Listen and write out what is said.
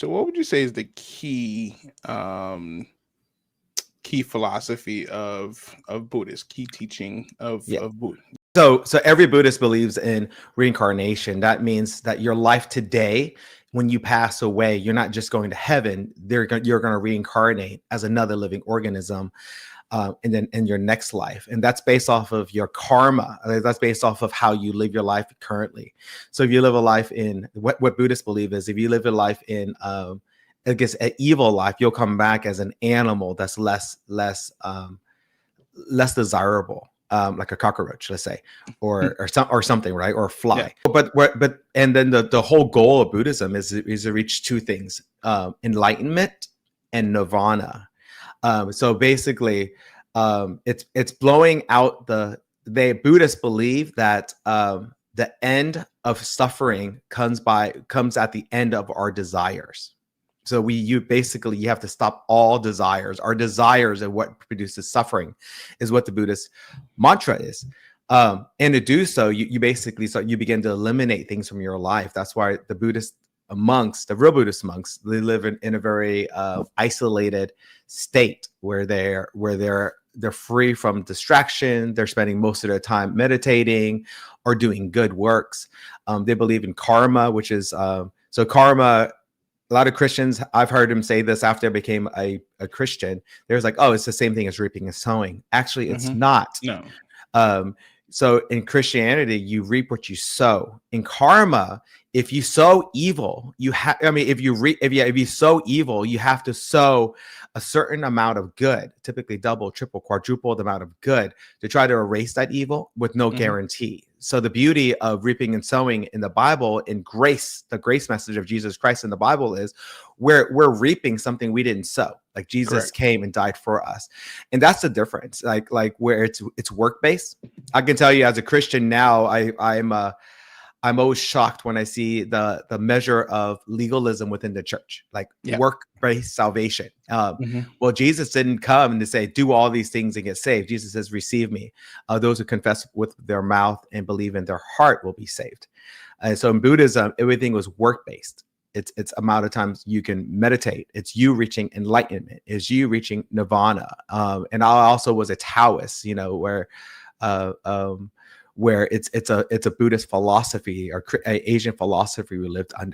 So what would you say is the key philosophy of Buddhist, key teaching Yeah. of Buddha? So every Buddhist believes in reincarnation. That means that your life today, when you pass away, you're not just going to heaven. You're going to reincarnate as another living organism, and then in your next life. And that's based off of your karma. That's based off of how you live your life currently. So if you live a life in what Buddhists believe is, if you live a life in, I guess, an evil life, you'll come back as an animal that's less desirable, like a cockroach, let's say, or something, right? Or a fly. Yeah. But and then the whole goal of Buddhism is to reach two things: enlightenment and nirvana. So basically, it's blowing out the Buddhists believe that the end of suffering comes at the end of our desires. So you have to stop all desires. Our desires are what produces suffering, is what the Buddhist mantra is. And to do so, you basically you begin to eliminate things from your life. That's why the Buddhist monks, the real Buddhist monks, they live in a very isolated state where they're free from distraction. They're spending most of their time meditating or doing good works. They believe in karma, which is so karma. A lot of Christians, I've heard them say this after I became a Christian. There's like, oh, it's the same thing as reaping and sowing. Actually, it's not. No. So in Christianity, you reap what you sow. In karma, if you sow evil, if you sow evil, you have to sow a certain amount of good, typically double, triple, quadruple the amount of good, to try to erase that evil with no guarantee. So the beauty of reaping and sowing in the Bible, in grace, the grace message of Jesus Christ in the Bible is we're reaping something we didn't sow. Like Jesus came and died for us. And that's the difference. Like where it's work-based. I can tell you as a Christian now, I'm always shocked when I see the measure of legalism within the church, like work-based salvation. Well, Jesus didn't come to say, do all these things and get saved. Jesus says, receive me. Those who confess with their mouth and believe in their heart will be saved. And so in Buddhism, everything was work-based. It's amount of times you can meditate. It's you reaching enlightenment. It's you reaching nirvana. And I also was a Taoist, where it's a Buddhist philosophy or Asian philosophy we lived under.